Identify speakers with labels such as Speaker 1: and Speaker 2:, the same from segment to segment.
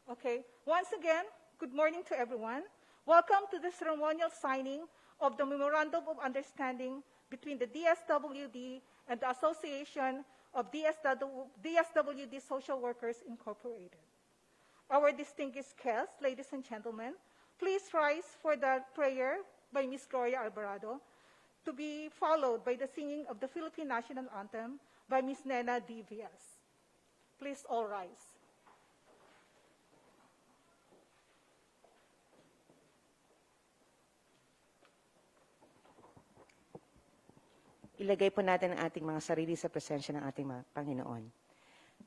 Speaker 1: Okay. Once again, good morning to everyone. Welcome to the ceremonial signing of the Memorandum of Understanding between the DSWD and the Association of DSWD Social Workers Incorporated. Our distinguished guests, ladies and gentlemen, please rise for the prayer by Ms. Gloria Alvarado, to be followed by the singing of the Philippine National Anthem by Ms. Nena D. Vias. Please all rise.
Speaker 2: Ilagay po natin ang ating mga sarili sa presensya ng ating mga Panginoon.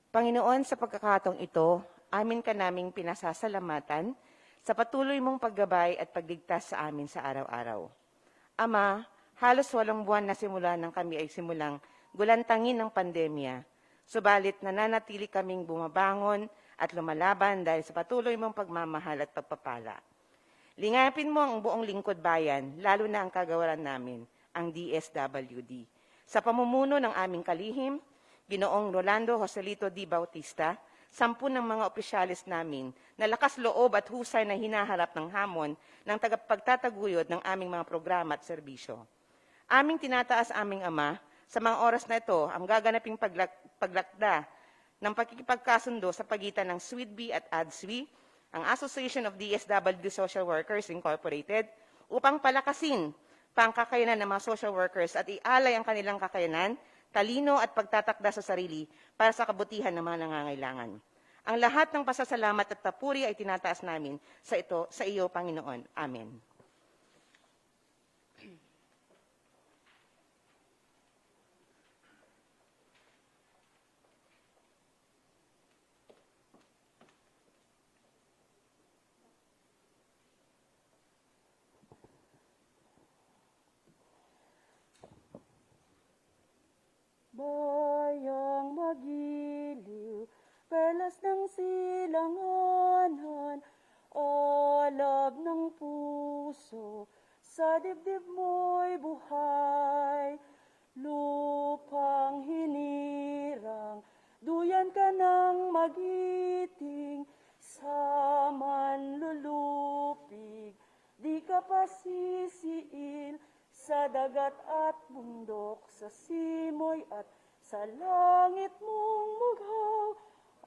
Speaker 2: Panginoon, sa pagkakataong ito, amin ka naming pinasasalamatan sa patuloy mong paggabay at pagligtas sa amin sa araw-araw. Ama, halos 8 buwan na simula nang kami ay simulang gulantangin ng pandemya, subalit nananatili kaming bumabangon at lumalaban dahil sa patuloy mong pagmamahal at pagpapala. Lingapin mo ang buong lingkod bayan, lalo na ang kagawaran namin, ang DSWD. Sa pamumuno ng aming kalihim, Ginoong Rolando Joselito D. Bautista, 10 ng mga opisyalis namin na lakas loob at husay na hinaharap ng hamon ng tagapagtataguyod ng aming mga programa at serbisyo. Aming tinataas aming Ama, sa mga oras na ito, ang gaganaping paglakda ng pakikipagkasundo sa pagitan ng DSWD at ADSWI, ang Association of DSWD Social Workers Incorporated, upang palakasin pangkakayanan ng mga social workers at ialay ang kanilang kakayanan, talino at pagtatakda sa sarili para sa kabutihan ng mga nangangailangan. Ang lahat ng pasasalamat at papuri ay tinataas namin sa iyo, Panginoon. Amen.
Speaker 3: Bayang magiliw, perlas ng silanganan, alab ng puso, sa dibdib mo'y buhay. Lupang hinirang, duyan ka ng magiting, sa manlulupig, di ka pasisiil, sa dagat at bundok, sa simoy at sa langit mong mughaw,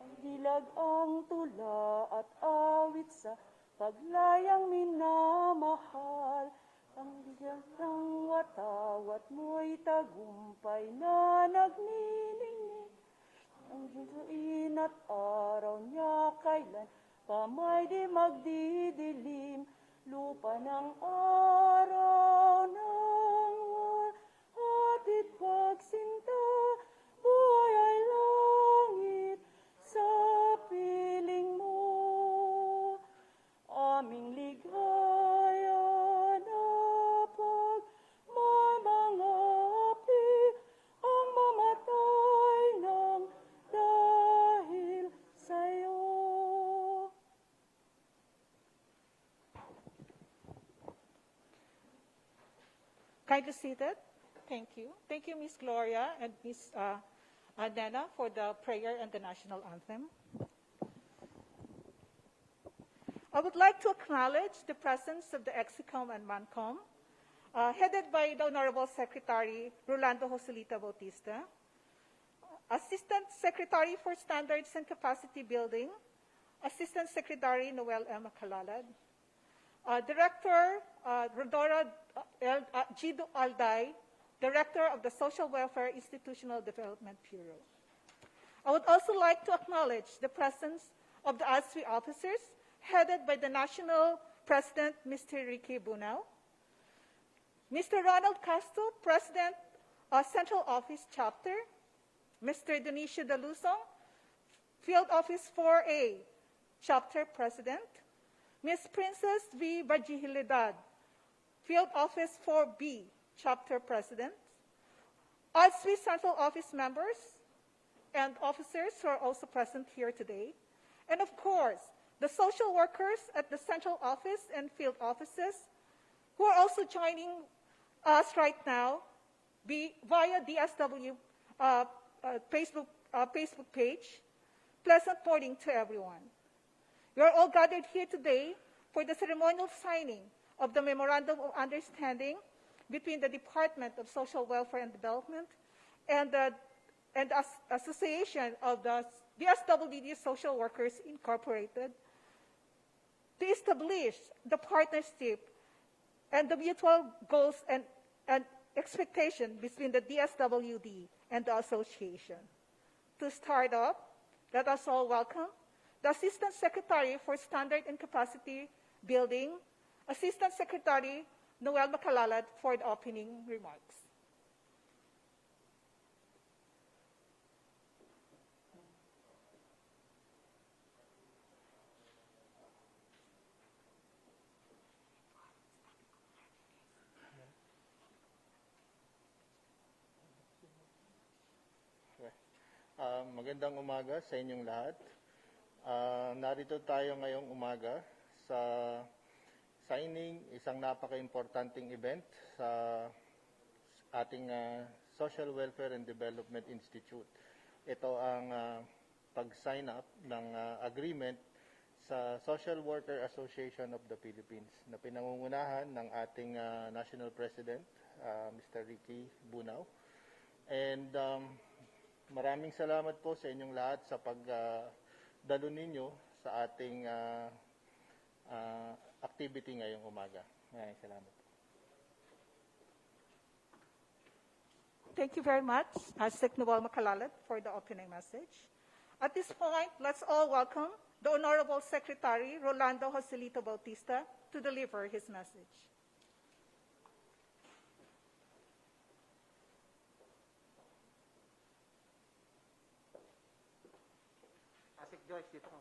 Speaker 3: ang dilag ang tula at awit sa paglayang minamahal. Ang dilag ng watawat mo'y tagumpay na nagniningning, ang bituin at araw niya kailan pa may di magdidilim. Lupa ng araw ng hatid pagsinta, buhay ay langit sa piling mo. Aming ligaya na pagmamangapi, ang mamatay ng dahil sa'yo.
Speaker 1: Kindly seated. Thank you. Thank you, Ms. Gloria and Ms. Nena, for the prayer and the national anthem. I would like to acknowledge the presence of the EXICOM and MANCOM, headed by the Honorable Secretary Rolando Joselito Bautista, Assistant Secretary for Standards and Capacity Building, Assistant Secretary Noel M. Calalad, Director Rodora Gido Alday, Director of the Social Welfare Institutional Development Bureau. I would also like to acknowledge the presence of the ADSWI officers, headed by the National President, Mr. Ricky Bunao, Mr. Ronald Castro, President of Central Office Chapter, Mr. Dionisio Dalusong, Field Office 4A, Chapter President, Ms. Princess V. Bajihilidad, Field Office 4B, Chapter President, ADSWI Central Office members and officers who are also present here today, and of course, the social workers at the Central Office and Field Offices who are also joining us right now via DSW Facebook page. Pleasant morning to everyone. We are all gathered here today for the ceremonial signing of the Memorandum of Understanding between the Department of Social Welfare and Development and the Association of the DSWD Social Workers Incorporated to establish the partnership and the mutual goals and expectation between the DSWD and the association. To start off, let us all welcome the Assistant Secretary for Standard and Capacity Building, Assistant Secretary Noel Macalalad, for the opening remarks.
Speaker 4: Magandang umaga sa inyong lahat. Narito tayo ngayong umaga sa signing isang napaka-importanting event sa ating Social Welfare and Development Institute. Ito ang pag-sign up ng agreement sa Social Worker Association of the Philippines na pinangungunahan ng ating National President, Mr. Ricky Bunao. And maraming salamat po sa inyong lahat sa pagdalo ninyo sa ating activity ngayong umaga. Maraming salamat.
Speaker 1: Thank you very much, Sec. Noel Macalalad, for the opening message. At this point, let's all welcome the Honorable Secretary Rolando Joselito Bautista to deliver his message.
Speaker 5: Joyce, dito.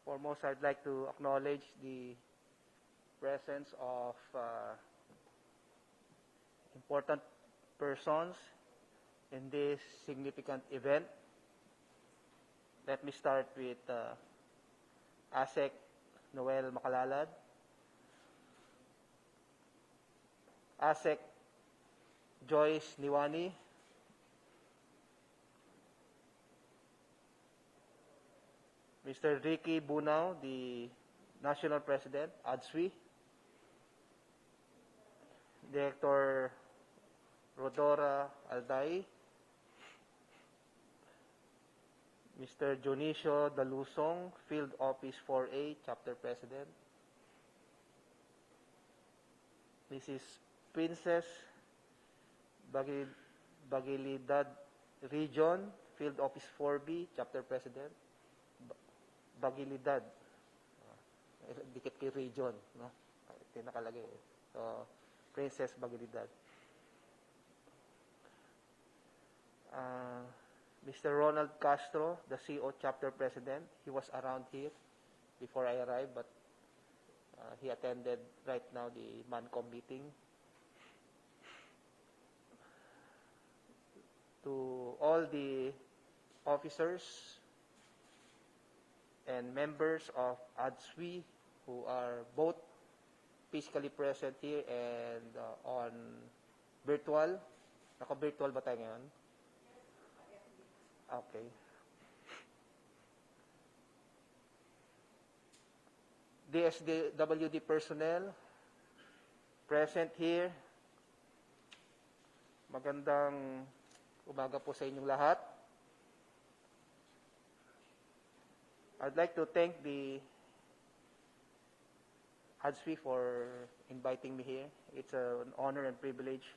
Speaker 5: Foremost, I'd like to acknowledge the presence of important persons in this significant event. Let me start with ASEC Noel Macalalad, ASEC Joyce Niwani, Mr. Ricky Bunao, the National President, ADSWI, Director Rodora Alday, Mr. Dionisio Dalusong, Field Office 4A, Chapter President, Mrs. Princess Bagilidad Region, Field Office 4B, Chapter President, Bagilidad, dikit kay region, no? Ito yung nakalagay. So, Princess Bagilidad. Mr. Ronald Castro, the CO Chapter President. He was around here before I arrived, but he attended right now the MANCOM meeting. To all the officers and members of ADSWI who are both physically present here and on virtual. Naka-virtual ba tayo ngayon? Okay. DSWD personnel present here. Magandang umaga po sa inyong lahat. I'd like to thank the ADSWI for inviting me here. It's an honor and privilege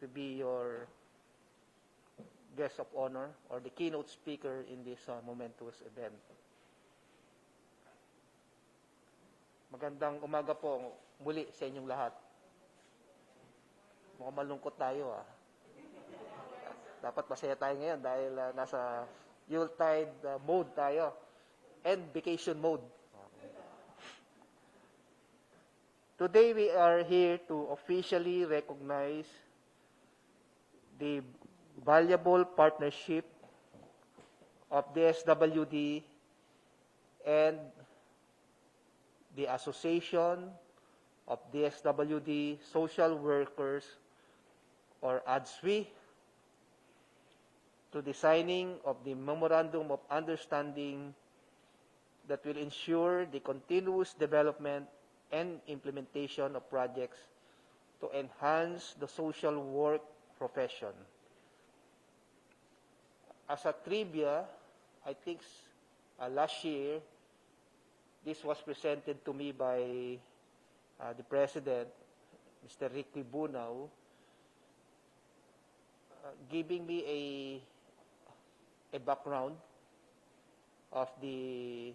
Speaker 5: to be your guest of honor or the keynote speaker in this momentous event. Magandang umaga po muli sa inyong lahat. Mukhang malungkot tayo Dapat masaya tayo ngayon dahil nasa Yuletide mode tayo and vacation mode. Today we are here to officially recognize the valuable partnership of DSWD and the Association of DSWD Social Workers, or ADSWI, to the signing of the Memorandum of Understanding that will ensure the continuous development and implementation of projects to enhance the social work profession. As a trivia, I think last year, this was presented to me by the President, Mr. Ricky Bunao, giving me a background of the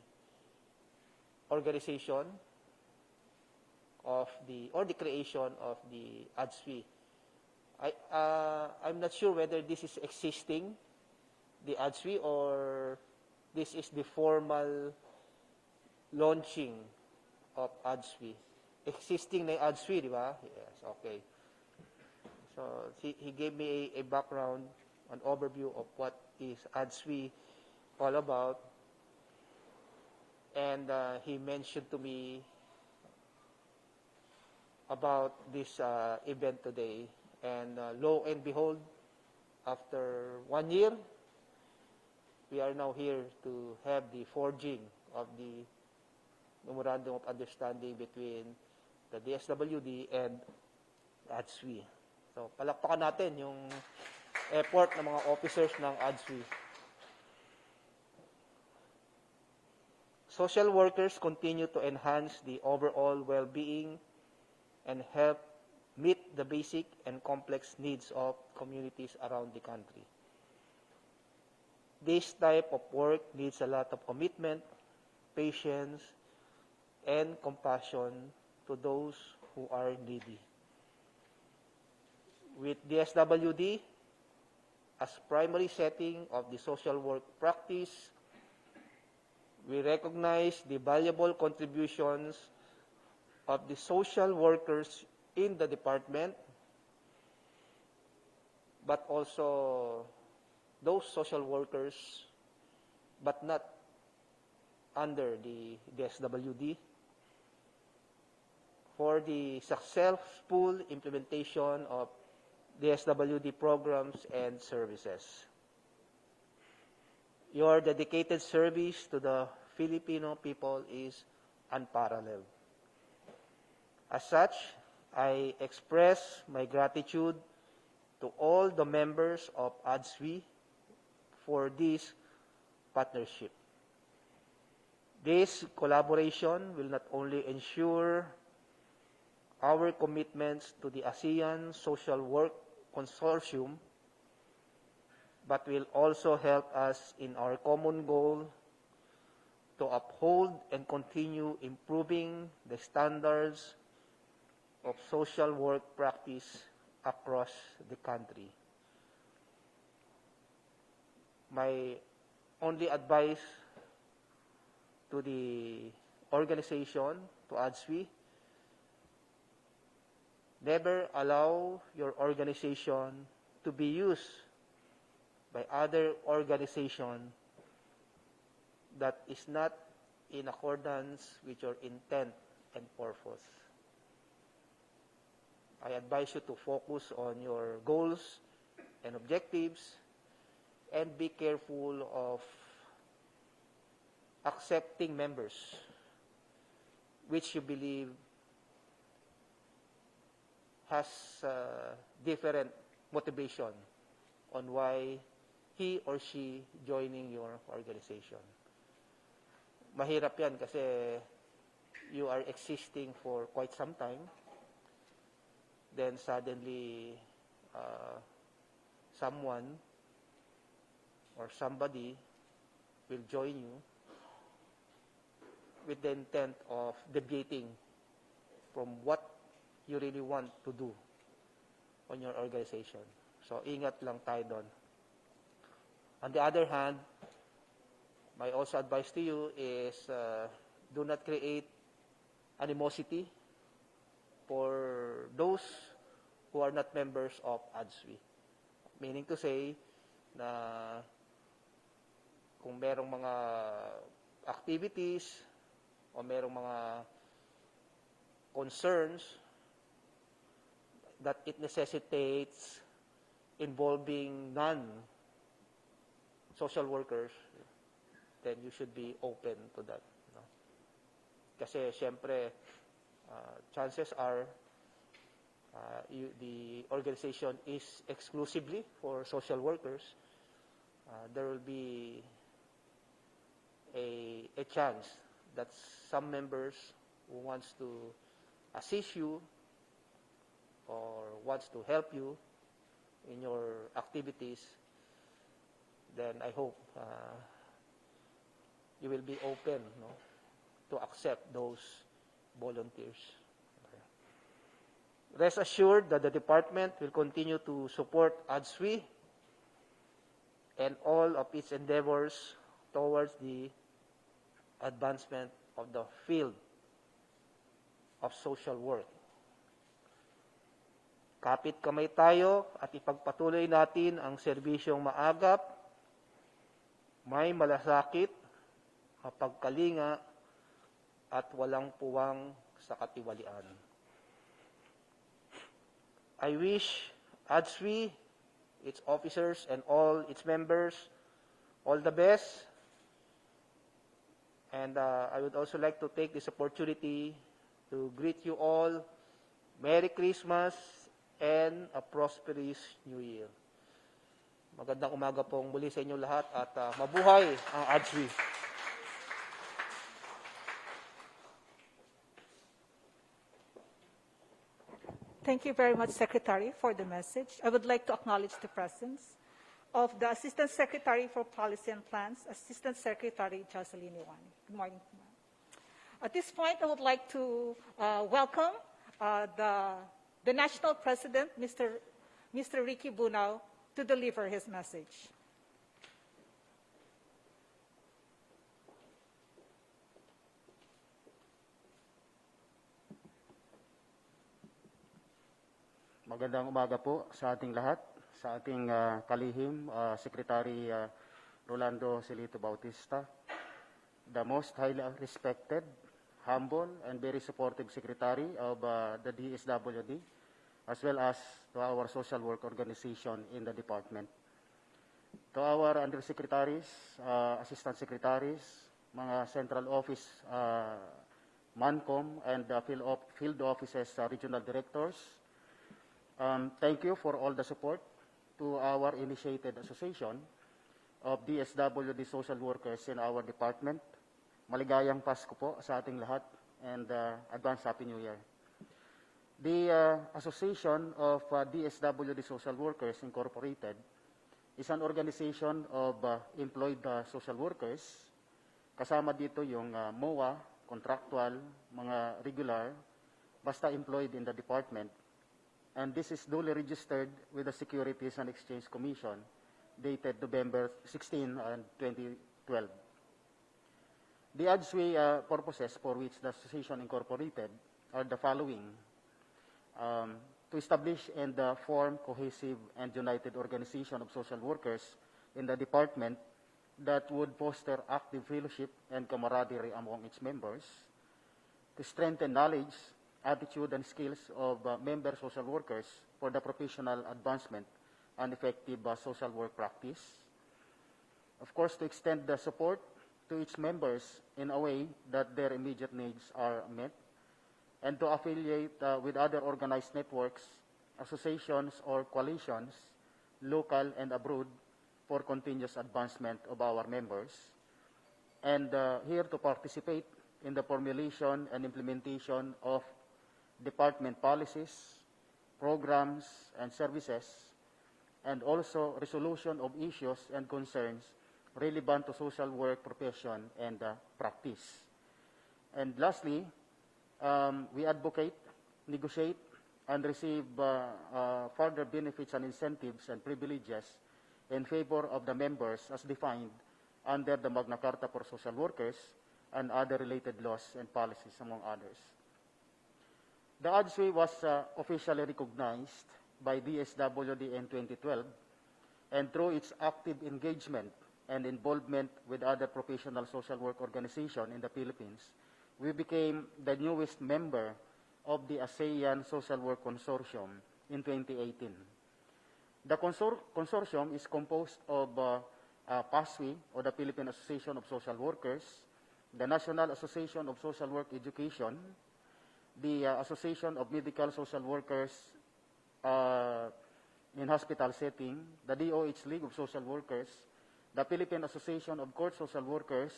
Speaker 5: organization or the creation of the ADSWI. I'm not sure whether this is existing, the ADSWI, or this is the formal launching of ADSWI. Existing na yung ADSWI, di ba? Yes, okay. So he gave me a background, an overview of what is ADSWI all about. And he mentioned to me about this event today. And lo and behold, after 1 year, we are now here to have the forging of the Memorandum of Understanding between the DSWD and ADSWI. So, palakpakan natin yung effort ng mga officers ng ADSWI. Social workers continue to enhance the overall well-being and help meet the basic and complex needs of communities around the country. This type of work needs a lot of commitment, patience, and compassion to those who are needy. With DSWD as primary setting of the social work practice, we recognize the valuable contributions of the social workers in the department, but also those social workers, but not under the DSWD, for the successful implementation of DSWD programs and services. Your dedicated service to the Filipino people is unparalleled. As such, I express my gratitude to all the members of ADSWI for this partnership. This collaboration will not only ensure our commitments to the ASEAN Social Work Consortium, but will also help us in our common goal to uphold and continue improving the standards of social work practice across the country. My only advice to the organization, to ADSWI, never allow your organization to be used by other organization that is not in accordance with your intent and purpose. I advise you to focus on your goals and objectives and be careful of accepting members which you believe has different motivation on why he or she joining your organization. Mahirap yan kasi you are existing for quite some time, then suddenly someone or somebody will join you with the intent of deviating from what you really want to do on your organization. So, ingat lang tayo doon. On the other hand, my also advice to you is do not create animosity for those who are not members of ADSWI. Meaning to say na kung merong mga activities o merong mga concerns that it necessitates involving non-social workers, then you should be open to that. No? Kasi siyempre, chances are the organization is exclusively for social workers. There will be a chance that some members who wants to assist you or wants to help you in your activities, then I hope you will be open, no, to accept those volunteers. Rest assured that the department will continue to support ADSWI and all of its endeavors towards the advancement of the field of social work. Kapit kamay tayo at ipagpatuloy natin ang serbisyong maagap, may malasakit, mapagkalinga, at walang puwang sa katiwalian. I wish ADSWI, its officers, and all its members all the best. And I would also like to take this opportunity to greet you all Merry Christmas and a prosperous New Year. Magandang umaga pong muli sa inyo lahat at mabuhay ang ADSWI.
Speaker 1: Thank you very much, Secretary, for the message. I would like to acknowledge the presence of the Assistant Secretary for Policy and Plans, Assistant Secretary Jocelyn Iwan. Good morning. At this point, I would like to welcome the National President, Mr. Ricky Bunao, to deliver his message.
Speaker 6: Magandang umaga po sa ating lahat, sa ating kalihim, Secretary Rolando Silito Bautista, the most highly respected, humble, and very supportive Secretary of the DSWD, as well as to our social work organization in the department. To our undersecretaries, assistant secretaries, mga central office, MANCOM, and field offices, regional directors, thank you for all the support to our initiated association of DSWD social workers in our department. Maligayang Pasko po sa ating lahat and advance Happy New Year. The Association of DSWD Social Workers Incorporated is an organization of employed social workers. Kasama dito yung MOA, contractual, mga regular, basta employed in the department. And this is duly registered with the Securities and Exchange Commission dated November 16, 2012. The ADSWI purposes for which the association incorporated are the following: to establish and form cohesive and united organization of social workers in the department that would foster active fellowship and camaraderie among its members, to strengthen knowledge, attitude, and skills of member social workers for the professional advancement and effective social work practice. Of course, to extend the support to its members in a way that their immediate needs are met, and to affiliate with other organized networks, associations, or coalitions, local and abroad, for continuous advancement of our members, and here to participate in the formulation and implementation of department policies, programs, and services, and also resolution of issues and concerns relevant to social work profession and practice. And lastly, we advocate, negotiate, and receive further benefits and incentives and privileges in favor of the members as defined under the Magna Carta for Social Workers and other related laws and policies, among others. The ADSWI was officially recognized by DSWD in 2012 and through its active engagement and involvement with other professional social work organizations in the Philippines, we became the newest member of the ASEAN Social Work Consortium in 2018. The consortium is composed of PASWI, or the Philippine Association of Social Workers, the National Association of Social Work Education, the Association of Medical Social Workers in hospital setting, the DOH League of Social Workers, the Philippine Association of Court Social Workers,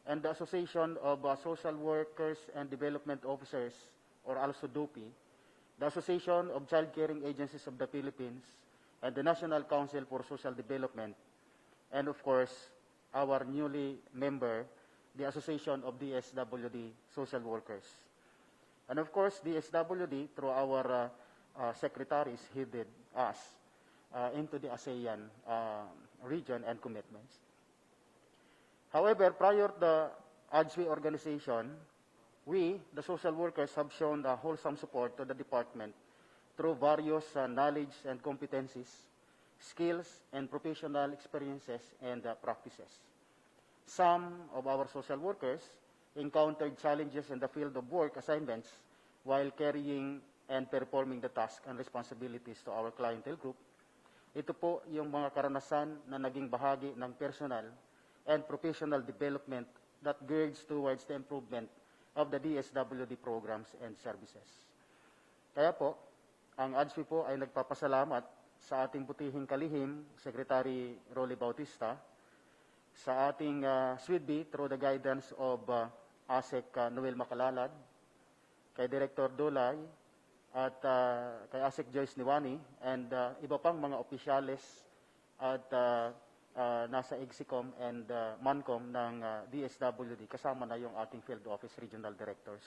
Speaker 6: and the Association of Social Workers and Development Officers, or also DOPI, the Association of Child Caring Agencies of the Philippines, and the National Council for Social Development, and of course, our newly member, the Association of DSWD Social Workers. And of course, DSWD, through our secretaries, headed us into the ASEAN region and commitments. However, prior to the ADSWI organization, we, the social workers, have shown wholesome support to the department through various knowledge and competencies, skills, and professional experiences and practices. Some of our social workers encountered challenges in the field of work assignments while carrying and performing the tasks and responsibilities to our clientele group. Ito po yung mga karanasan na naging bahagi ng personal and professional development that gears towards the improvement of the DSWD programs and services. Kaya po, ang ADSWI po ay nagpapasalamat sa ating butihing kalihim, Secretary Rolly Bautista, sa ating SWDB through the guidance of ASEC Noel Macalalad, kay Director Dulay, at kay ASEC Joyce Niwani, and iba pang mga opisyales at nasa EXICOM and MANCOM ng DSWD, kasama na yung ating Field Office Regional Directors.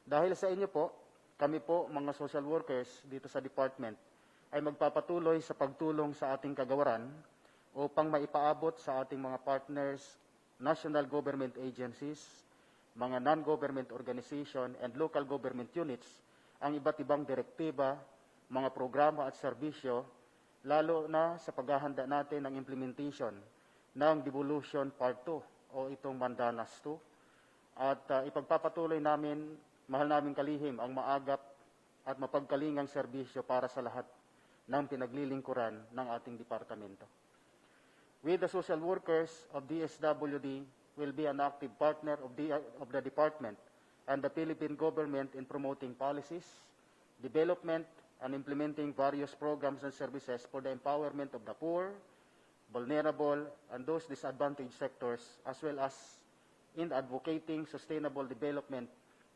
Speaker 6: Dahil sa inyo po, kami po, mga social workers dito sa department, ay magpapatuloy sa pagtulong sa ating kagawaran upang maipaabot sa ating mga partners, national government agencies, mga non-government organization, and local government units ang iba't ibang direktiba, mga programa at serbisyo, lalo na sa paghahanda natin ng implementation ng Devolution Part 2 o itong Mandanas 2. At ipagpapatuloy namin, mahal naming kalihim, ang maagap at mapagkalingang serbisyo para sa lahat ng pinaglilingkuran ng ating departamento. We, the social workers of DSWD, will be an active partner of the department and the Philippine government in promoting policies, development, and implementing various programs and services for the empowerment of the poor, vulnerable, and those disadvantaged sectors, as well as in advocating sustainable development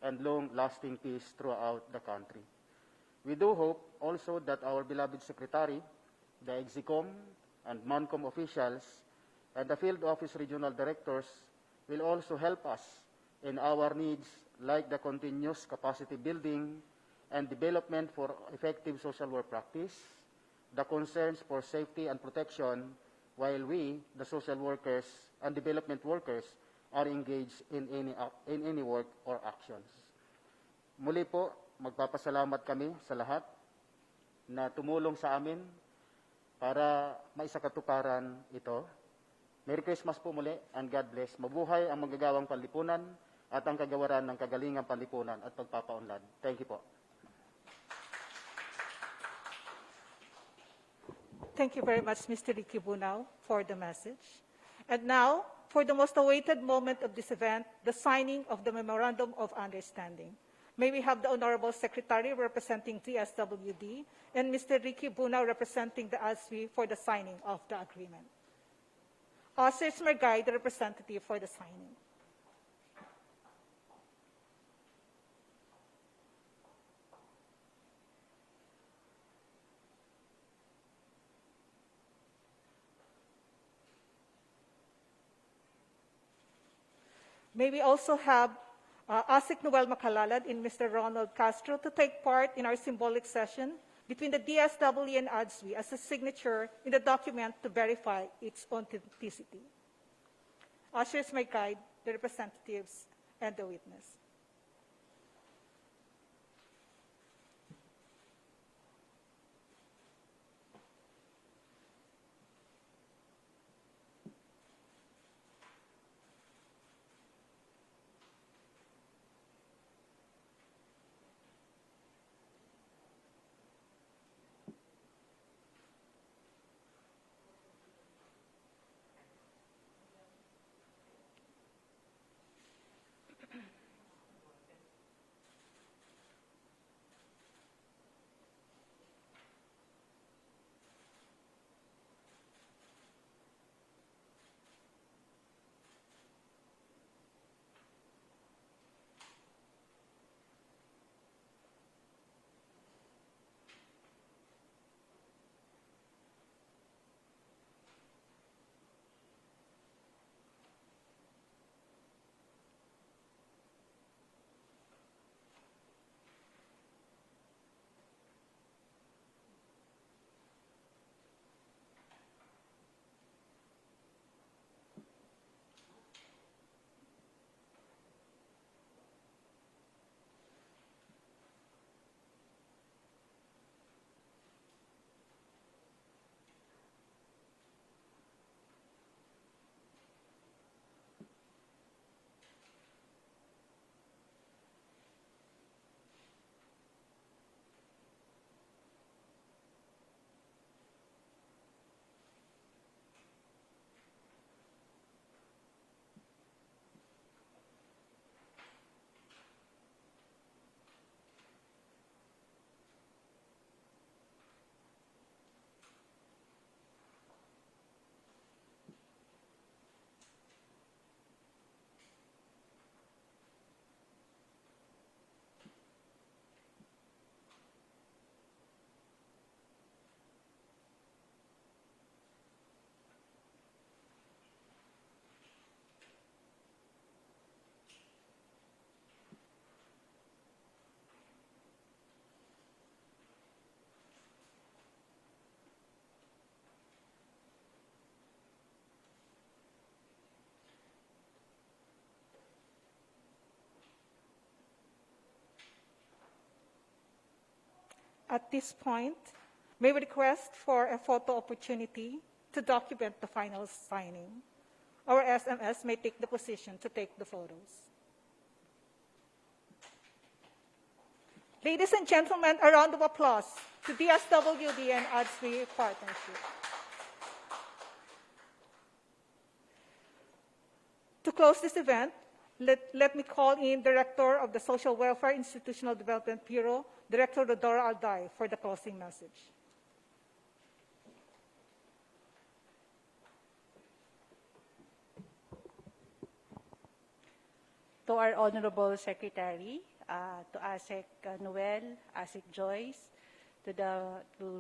Speaker 6: and long-lasting peace throughout the country. We do hope also that our beloved Secretary, the EXICOM and MANCOM officials, and the Field Office Regional Directors will also help us in our needs like the continuous capacity building and development for effective social work practice, the concerns for safety and protection, while we, the social workers and development workers, are engaged in any work or actions. Muli po, magpapasalamat kami sa lahat na tumulong sa amin para maisakatuparan ito. Merry Christmas po muli and God bless. Mabuhay ang manggagawang panlipunan at ang kagawaran ng kagalingang panlipunan at pagpapaunlad. Thank you po.
Speaker 1: Thank you very much, Mr. Ricky Bunao, for the message. And now, for the most awaited moment of this event, the signing of the Memorandum of Understanding. May we have the Honorable Secretary representing DSWD and Mr. Ricky Bunao representing the ADSWI for the signing of the agreement. Sir Smergay, the representative for the signing. May we also have ASIC Noel Macalalad and Mr. Ronald Castro to take part in our symbolic session between the DSWD and ADSWI as a signature in the document to verify its authenticity. Ushers may guide the representatives and the witness. at this point, may we request for a photo opportunity to document the final signing. Our SMS may take the position to take the photos. Ladies and gentlemen, a round of applause to DSWD and ADSWI partnership. To close this event, let me call in Director of the Social Welfare Institutional Development Bureau, Director Rodora Alday, for the closing message.
Speaker 7: To our Honorable Secretary, to ASEC Noel, ASEC Joyce, to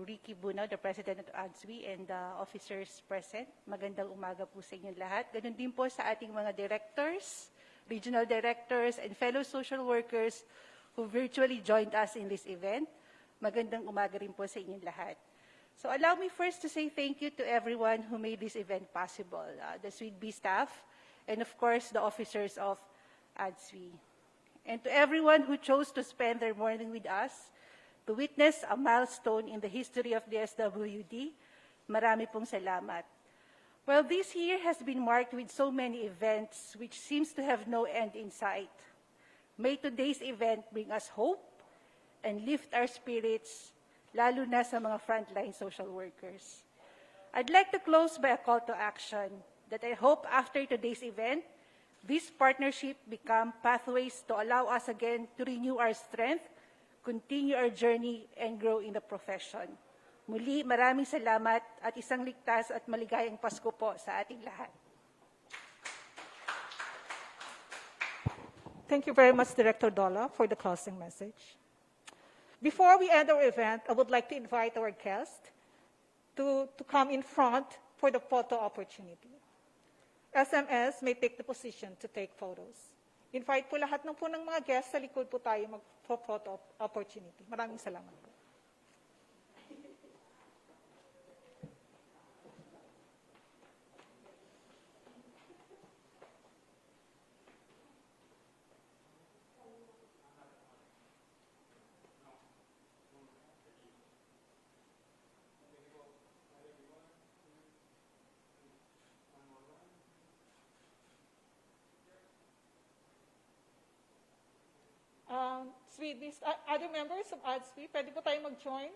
Speaker 7: Ricky Bunao, the President of ADSWI, and the officers present. Magandang umaga po sa inyong lahat. Ganun din po sa ating mga directors, regional directors, and fellow social workers who virtually joined us in this event. Magandang umaga rin po sa inyong lahat. So allow me first to say thank you to everyone who made this event possible, the SWIDB staff, and of course, the officers of ADSWI. And to everyone who chose to spend their morning with us to witness a milestone in the history of DSWD, marami pong salamat. Well, this year has been marked with so many events which seems to have no end in sight. May today's event bring us hope and lift our spirits, lalo na sa mga frontline social workers. I'd like to close by a call to action that I hope after today's event, this partnership become pathways to allow us again to renew our strength, continue our journey, and grow in the profession. Muli, maraming salamat at isang ligtas at maligayang Pasko po sa ating lahat.
Speaker 1: Thank you very much, Director Dola, for the closing message. Before we end our event, I would like to invite our guest to come in front for the photo opportunity. SMS may take the position to take photos. Invite po lahat ng mga guests sa likod po tayo mag-photo opportunity. Maraming salamat po. Swedish, other members of ADSWI, pwede po tayo mag-join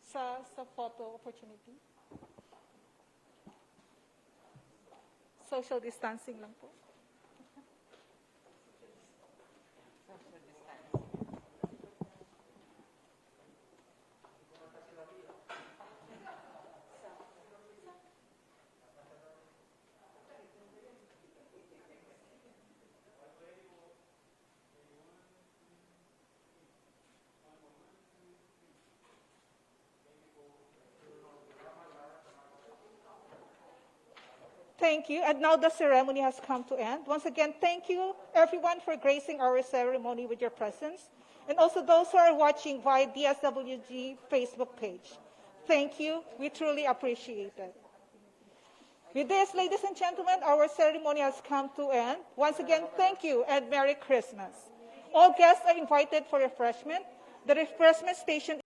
Speaker 1: sa photo opportunity. Social distancing lang po. Thank you. And now the ceremony has come to end. Once again, thank you, everyone, for gracing our ceremony with your presence, and also those who are watching via DSWD Facebook page. Thank you. We truly appreciate it. With this, ladies and gentlemen, our ceremony has come to end. Once again, thank you and Merry Christmas. All guests are invited for refreshment. The refreshment station